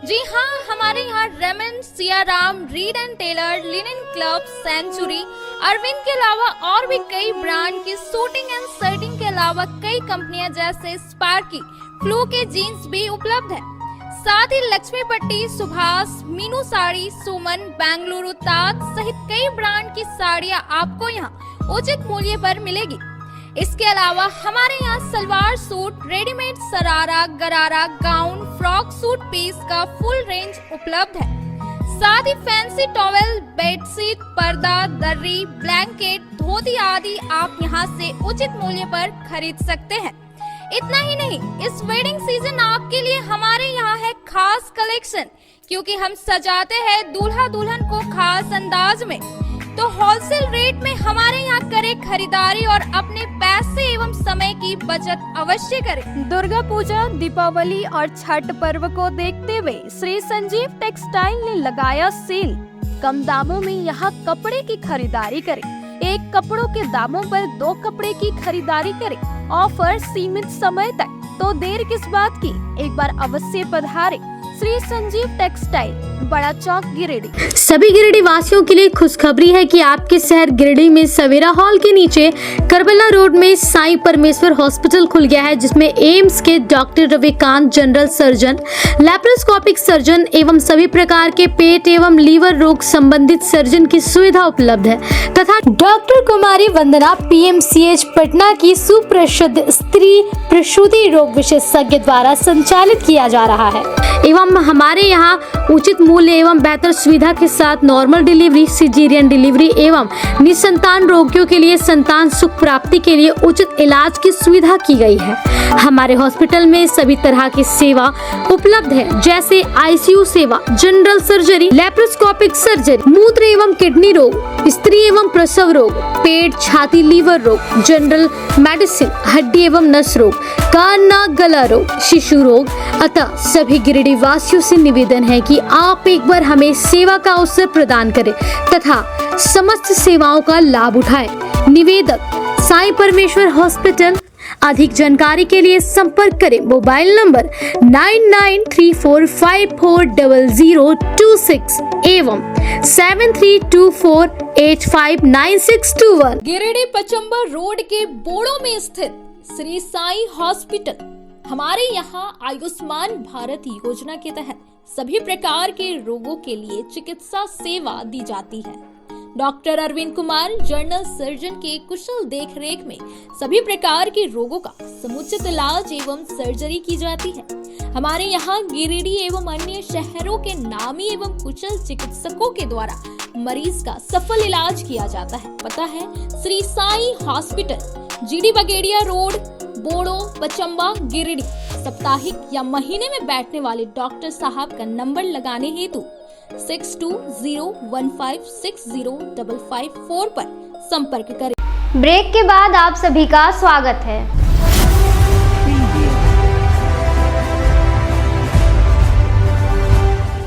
जी हाँ, हमारे यहाँ Raymond, Siyaram, Reid and Taylor, Linen Club, Century, Arvind के अलावा और भी कई ब्रांड की सूटिंग एंड शर्टिंग के अलावा कई कंपनियां जैसे स्पार्की, फ्लू के जीन्स भी उपलब्ध है। साथ ही लक्ष्मी पट्टी, सुभाष, मीनू साड़ी, सुमन, बेंगलुरु ताज सहित कई ब्रांड की साड़ियां आपको यहाँ उचित मूल्य पर मिलेगी। इसके अलावा हमारे यहाँ सलवार सूट, रेडीमेड सरारा, गरारा, गाउन, फ्रॉक सूट पीस का फुल रेंज उपलब्ध है। साथ ही फैंसी टॉवेल, बेडशीट, पर्दा, दर्री, ब्लैंकेट, धोती आदि आप यहाँ से उचित मूल्य पर खरीद सकते हैं। इतना ही नहीं, इस वेडिंग सीजन आपके लिए हमारे यहाँ है खास कलेक्शन, क्योंकि हम सजाते हैं दूल्हा दुल्हन को खास अंदाज में। तो होलसेल होलसेल रेट में हमारे यहाँ करें खरीदारी और अपने पैसे एवं समय की बचत अवश्य करें। दुर्गा पूजा, दीपावली और छठ पर्व को देखते हुए श्री संजीव टेक्सटाइल ने लगाया सेल। कम दामों में यहाँ कपड़े की खरीदारी करें। एक कपड़ों के दामों पर 2 कपड़े की खरीदारी करें। ऑफर सीमित समय तक, तो देर किस बात की, एक बार अवश्य पधारें। श्री संजीव टेक्सटाइल, बड़ा चौक, गिरिडीह। सभी गिरिडीह वासियों के लिए खुशखबरी है कि आपके शहर गिरिडीह में सवेरा हॉल के नीचे करबला रोड में साईं परमेश्वर हॉस्पिटल खुल गया है, जिसमें एम्स के doctor Ravikant, general surgeon, laparoscopic surgeon एवं सभी प्रकार के पेट एवं लीवर रोग संबंधित सर्जन की सुविधा उपलब्ध है तथा डॉक्टर कुमारी वंदना PMCH पटना की सुप्रसिद्ध स्त्री प्रसूति रोग विशेषज्ञ द्वारा संचालित किया जा रहा है एवं हमारे यहाँ उचित मूल्य एवं बेहतर सुविधा के साथ नॉर्मल डिलीवरी, सिजेरियन डिलीवरी एवं निसंतान रोगियों के लिए संतान सुख प्राप्ति के लिए उचित इलाज की सुविधा की गई है। हमारे हॉस्पिटल में सभी तरह की सेवा उपलब्ध है, जैसे ICU सेवा, जनरल सर्जरी, लैप्रोस्कोपिक सर्जरी, मूत्र एवं किडनी रोग, स्त्री एवं प्रसव रोग, पेट, छाती, लीवर रोग, जनरल मेडिसिन, हड्डी एवं नस रोग, कान, नाक, गला रोग, शिशु रोग। अतः सभी गिरिडीह वासियों से निवेदन है कि आप एक बार हमें सेवा का अवसर प्रदान करें तथा समस्त सेवाओं का लाभ उठाएं। निवेदक साईं परमेश्वर हॉस्पिटल। अधिक जानकारी के लिए संपर्क करें मोबाइल नंबर 9934540026 एवं 7324859621। गिरिडीह पचंबर रोड के बोड़ो में स्थित श्री साईं हॉस्पिटल। हमारे यहाँ आयुष्मान भारत योजना के तहत सभी प्रकार के रोगों के लिए चिकित्सा सेवा दी जाती है। Doctor Arvind Kumar, general surgeon के कुशल देखरेख में सभी प्रकार के रोगों का समुचित इलाज एवं सर्जरी की जाती है। हमारे यहाँ गिरिडीह एवं अन्य शहरों के नामी एवं कुशल चिकित्सकों के द्वारा मरीज का सफल इलाज किया जाता है। पता है Shri Sai hospital, GD Bagedia road, Bodo, Pachamba, Giridih. साप्ताहिक या महीने में बैठने वाले डॉक्टर साहब का नंबर लगाने हेतु 6201560554 पर संपर्क करें। ब्रेक के बाद आप सभी का स्वागत है।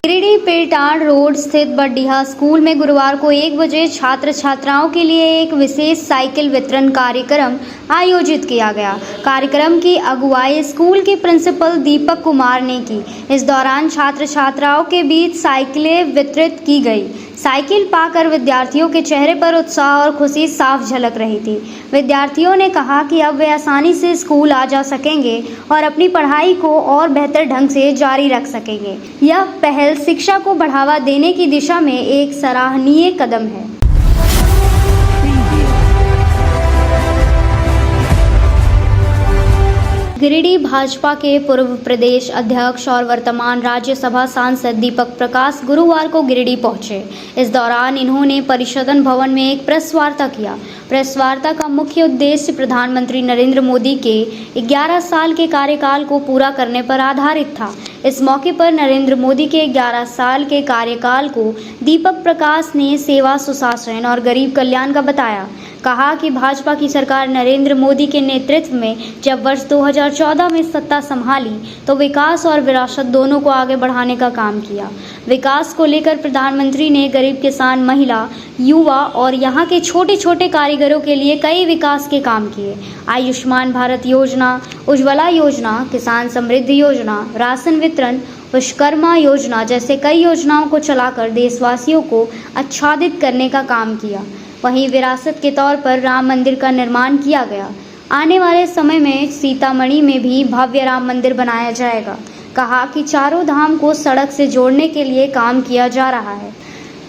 गिरिडीह पेटाड़ रोड स्थित बडडीहा स्कूल में गुरुवार को 1 बजे छात्र छात्राओं के लिए एक विशेष साइकिल वितरण कार्यक्रम आयोजित किया गया। कार्यक्रम की अगुवाई स्कूल के प्रिंसिपल दीपक कुमार ने की। इस दौरान छात्र छात्राओं के बीच साइकिलें वितरित की गई। साइकिल पाकर विद्यार्थियों के चेहरे पर उत्साह और खुशी साफ झलक रही थी। विद्यार्थियों ने कहा कि अब वे आसानी से स्कूल आ जा सकेंगे और अपनी पढ़ाई को और बेहतर ढंग से जारी रख सकेंगे। यह पहल शिक्षा को बढ़ावा देने की दिशा में एक सराहनीय कदम है। गिरिडीह भाजपा के पूर्व प्रदेश अध्यक्ष और वर्तमान राज्यसभा सांसद दीपक प्रकाश गुरुवार को गिरिडीह पहुंचे। इस दौरान इन्होंने परिषदन भवन में एक प्रेस वार्ता किया। प्रेस वार्ता का मुख्य उद्देश्य प्रधानमंत्री नरेंद्र मोदी के 11 साल के कार्यकाल को पूरा करने पर आधारित था। इस मौके पर नरेंद्र मोदी के 11 साल के कार्यकाल को दीपक प्रकाश ने सेवा, सुशासन और गरीब कल्याण का बताया। कहा कि भाजपा की सरकार नरेंद्र मोदी के नेतृत्व में जब वर्ष 2014 में सत्ता संभाली तो विकास और विरासत दोनों को आगे बढ़ाने का काम किया। विकास को लेकर प्रधानमंत्री ने गरीब किसान, महिला, युवा और यहाँ के छोटे छोटे कारीगरों के लिए कई विकास के काम किए। आयुष्मान भारत योजना, उज्ज्वला योजना, किसान समृद्धि योजना, राशन वितरण, विश्वकर्मा योजना जैसे कई योजनाओं को चलाकर देशवासियों को आच्छादित करने का काम किया। वहीं विरासत के तौर पर राम मंदिर का निर्माण किया गया। आने वाले समय में सीतामढ़ी में भी भव्य राम मंदिर बनाया जाएगा। कहा कि चारों धाम को सड़क से जोड़ने के लिए काम किया जा रहा है।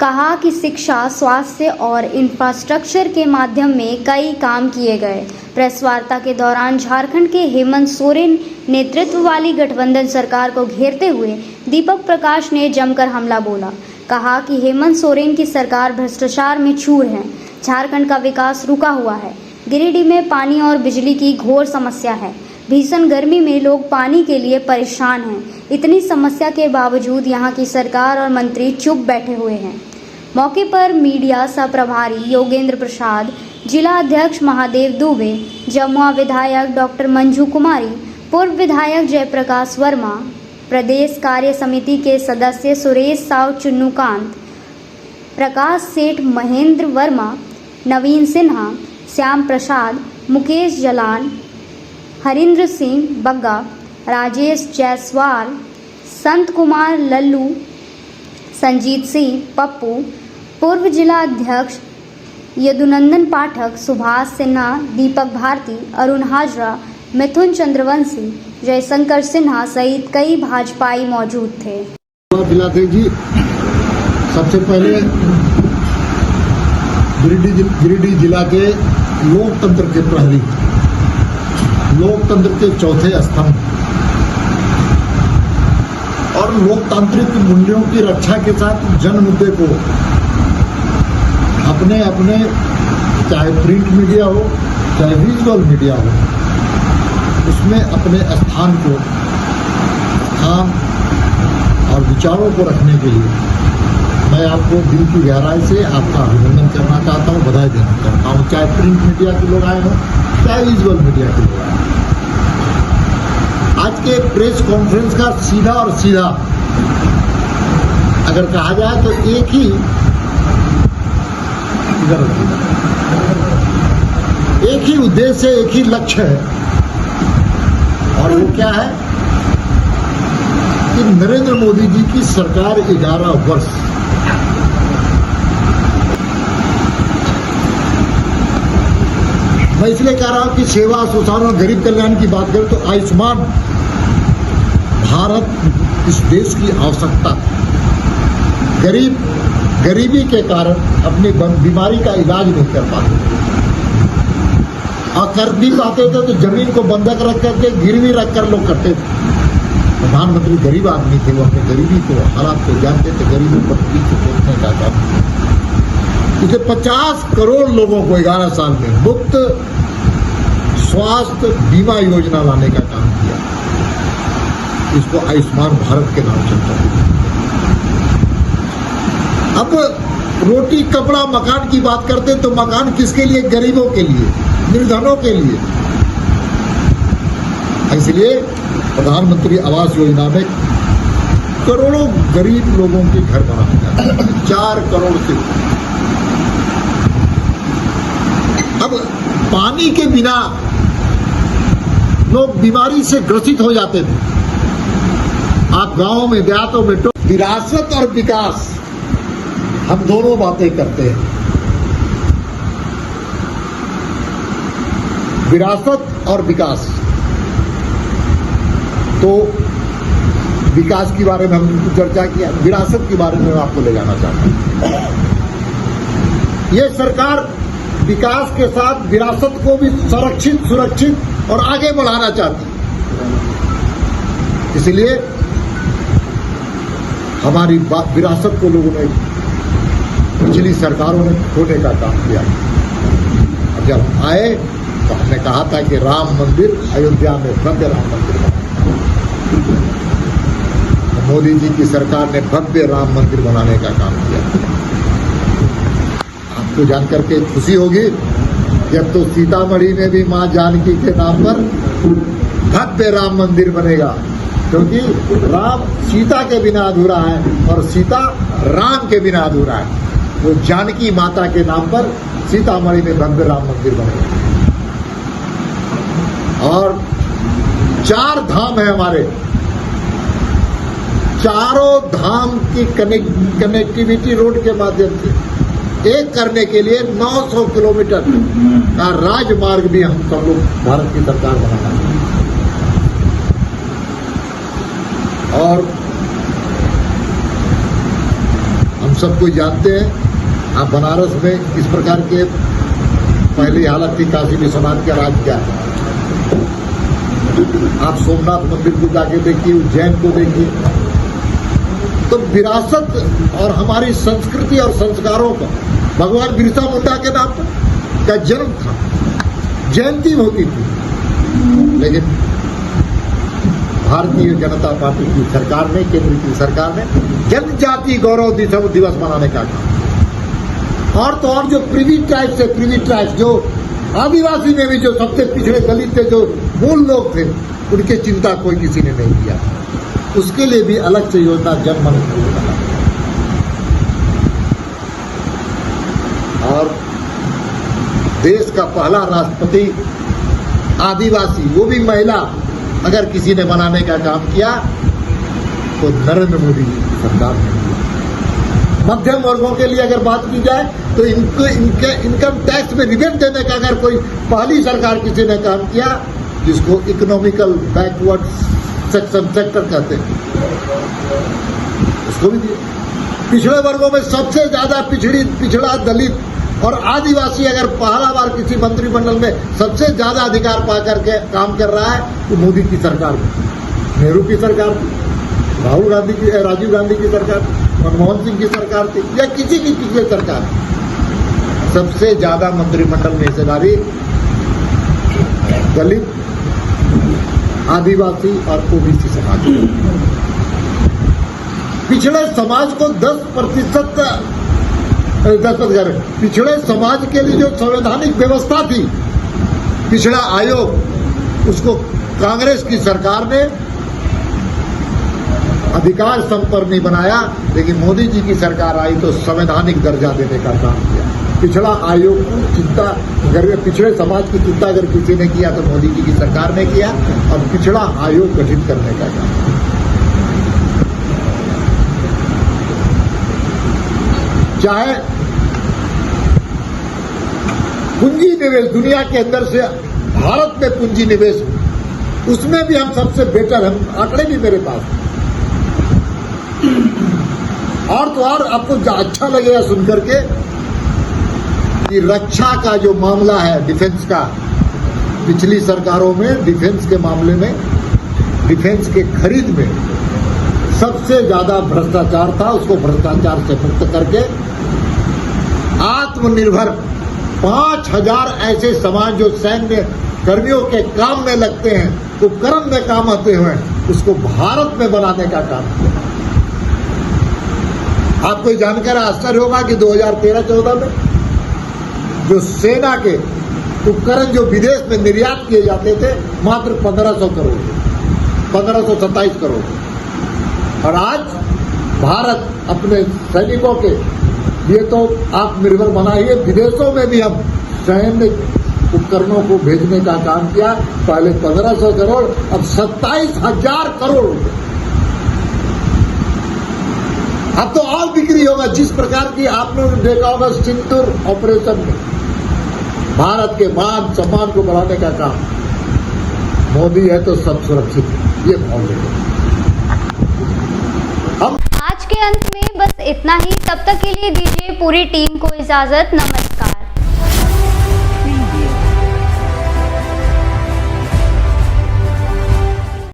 कहा कि शिक्षा, स्वास्थ्य और इंफ्रास्ट्रक्चर के माध्यम में कई काम किए गए। प्रेस वार्ता के दौरान झारखंड के हेमंत सोरेन नेतृत्व वाली गठबंधन सरकार को घेरते हुए दीपक प्रकाश ने जमकर हमला बोला। कहा कि हेमंत सोरेन की सरकार भ्रष्टाचार में चूर है। झारखंड का विकास रुका हुआ है। गिरिडीह में पानी और बिजली की घोर समस्या है। भीषण गर्मी में लोग पानी के लिए परेशान हैं। इतनी समस्या के बावजूद यहाँ की सरकार और मंत्री चुप बैठे हुए हैं। मौके पर मीडिया सह प्रभारी योगेंद्र प्रसाद, जिला अध्यक्ष महादेव दुबे, जमुआ विधायक डॉक्टर मंजू कुमारी, पूर्व विधायक जयप्रकाश वर्मा, प्रदेश कार्य समिति के सदस्य सुरेश साव चुन्नूकांत, प्रकाश सेठ, महेंद्र वर्मा, नवीन सिन्हा, श्याम प्रसाद, मुकेश जलान, हरिंद्र सिंह बग्गा, राजेश जायसवाल, संत कुमार लल्लू, संजीत सिंह पप्पू, पूर्व जिला अध्यक्ष यदुनंदन पाठक, सुभाष सिन्हा, दीपक भारती, अरुण हाजरा, मिथुन चंद्रवंशी, जयशंकर सिन्हा सहित कई भाजपाई मौजूद थे। जी, सबसे पहले गिरिडीह जिला के लोकतंत्र के प्रहरी, लोकतंत्र के चौथे स्तंभ और लोकतांत्रिक मूल्यों की रक्षा के साथ जन मुद्दे को अपने अपने, चाहे प्रिंट मीडिया हो चाहे विजुअल मीडिया हो, उसमें अपने स्थान और विचारों को रखने के लिए मैं आपको दिल की गहराई से आपका अभिनंदन करना चाहता हूँ, बधाई देना चाहता हूँ, चाहे प्रिंट मीडिया के लोग आए हों चाहे विजुअल मीडिया के लोग आए। आज के प्रेस कॉन्फ्रेंस का सीधा और सीधा अगर कहा जाए तो एक ही उद्देश्य, एक ही लक्ष्य है, और वो क्या है कि नरेंद्र मोदी जी की सरकार 11 वर्ष मैं इसलिए कह रहा हूं कि सेवा, सुशासन और गरीब कल्याण की बात करें तो आयुष्मान भारत इस देश की आवश्यकता। गरीबी के कारण अपनी बीमारी का इलाज नहीं कर पाते, और कर भी पाते थे तो जमीन को बंधक रख करके, गिरवी रख कर लोग करते थे। प्रधानमंत्री गरीब आदमी थे, वो अपने गरीबी को, हालात को जानते थे, गरीबी पर सोचने का काम। उसे 50 करोड़ लोगों को 11 साल में मुफ्त स्वास्थ्य बीमा योजना लाने का काम किया। इसको आयुष्मान भारत के नाम से चलता है। अब रोटी, कपड़ा, मकान की बात करते तो मकान किसके लिए? गरीबों के लिए, निर्धनों के लिए। इसलिए प्रधानमंत्री आवास योजना में करोड़ों गरीब लोगों के घर बनाए जाते हैं, 4 करोड़ से। अब पानी के बिना लोग बीमारी से ग्रसित हो जाते थे। आप गांवों में, देहातों में विरासत और विकास, हम दोनों बातें करते हैं। विरासत और विकास, तो विकास के बारे में हमने चर्चा किया, विरासत के बारे में मैं आपको ले जाना चाहता हूं। ये सरकार विकास के साथ विरासत को भी संरक्षित, सुरक्षित और आगे बढ़ाना चाहती। इसलिए हमारी विरासत को लोगों ने, पिछली सरकारों ने खोने का काम किया। जब आए तो हमने कहा था कि राम मंदिर, अयोध्या में भव्य राम मंदिर बना। मोदी जी की सरकार ने भव्य राम मंदिर बनाने का काम किया। आपको जानकर के खुशी होगी कि अब तो सीतामढ़ी में भी मां जानकी के नाम पर भव्य राम मंदिर बनेगा, क्योंकि राम सीता के बिना अधूरा है और सीता राम के बिना अधूरा है। तो जानकी माता के नाम पर सीतामढ़ी में भव्य राम मंदिर बनेगा। और 4 धाम है हमारे, चारों धाम की कनेक्टिविटी रोड के माध्यम से एक करने के लिए 900 किलोमीटर का राजमार्ग भी हम सब लोग, भारत की सरकार बनाना है। और हम सबको जानते हैं, आप बनारस में इस प्रकार के पहली हालत थी, काशी विश्वनाथ का राज क्या है। आप सोमनाथ मंदिर को जाके देखिए, उज्जैन को देखिए। तो विरासत और हमारी संस्कृति और संस्कारों का भगवान बिरसा मुंडा के नाम पर का जन्म था, जयंती होती थी, लेकिन भारतीय जनता पार्टी की सरकार ने, केंद्र की सरकार ने जनजाति गौरव दिवस मनाने का काम। और तो और जो प्रिवी ट्राइब जो आदिवासी में भी जो सबसे पिछड़े दलित थे, जो मूल लोग थे, उनकी चिंता कोई किसी ने नहीं किया। उसके लिए भी अलग से योजना जन मन योजना। और देश का पहला राष्ट्रपति आदिवासी, वो भी महिला, अगर किसी ने बनाने का काम किया तो नरेंद्र मोदी जी की सरकार ने किया। मध्यम वर्गों के लिए अगर बात की जाए तो इनके इनकम टैक्स में रिबेट देने का अगर कोई पहली सरकार किसी ने काम किया, जिसको इकोनॉमिकल बैकवर्ड सेक्टर कहते हैं, उसको भी दिया। पिछड़े वर्गों में सबसे ज्यादा पिछड़ा दलित और आदिवासी अगर पहला बार किसी मंत्रिमंडल में सबसे ज्यादा अधिकार पा करके काम कर रहा है तो मोदी की सरकार थी, नेहरू की सरकार थी, राजीव गांधी की सरकार थी, मनमोहन सिंह की सरकार थी, या किसी की पिछले सरकार। सबसे ज्यादा मंत्रिमंडल में हिस्सेदारी दलित, आदिवासी और ओबीसी समाज। पिछड़े समाज को 10% पिछड़े समाज के लिए जो संवैधानिक व्यवस्था थी, पिछड़ा आयोग, उसको कांग्रेस की सरकार ने अधिकार संपन्न नहीं बनाया, लेकिन मोदी जी की सरकार आई तो संवैधानिक दर्जा देने का काम किया। पिछड़ा आयोग की चिंता, अगर पिछड़े समाज की चिंता अगर किसी ने किया तो मोदी जी की सरकार ने किया, और पिछड़ा आयोग गठित करने का काम। चाहे पूंजी निवेश दुनिया के अंदर से भारत में पूंजी निवेश, उसमें भी हम सबसे बेटर, हम आंकड़े भी मेरे पास। और तो और आपको अच्छा लगेगा सुनकर के कि रक्षा का जो मामला है, डिफेंस का, पिछली सरकारों में डिफेंस के मामले में, डिफेंस के खरीद में सबसे ज्यादा भ्रष्टाचार था। उसको भ्रष्टाचार से मुक्त करके आत्मनिर्भर 5000 ऐसे समाज जो सैन्य कर्मियों के काम में लगते हैं, उपकरण में काम आते हुए, उसको भारत में बनाने का काम किया। आपको जानकर आश्चर्य होगा कि 2013-14 में जो सेना के उपकरण जो विदेश में निर्यात किए जाते थे, मात्र 1500 करोड़, 1527 करोड़, और आज भारत अपने सैनिकों के ये तो आत्मनिर्भर बनाइए, विदेशों में भी हम सैन्य उपकरणों को भेजने का काम किया। पहले 1500 करोड़, अब 27,000 करोड़। अब तो और बिक्री होगा, जिस प्रकार की आपने देखा होगा सिंदूर ऑपरेशन में भारत के मान सम्मान को बढ़ाने का काम। मोदी है तो सब सुरक्षित है, ये भाव लेंगे हम। आज के अंत में बस इतना ही। तब तक के लिए दीजिए पूरी टीम को इजाजत। नमस्कार।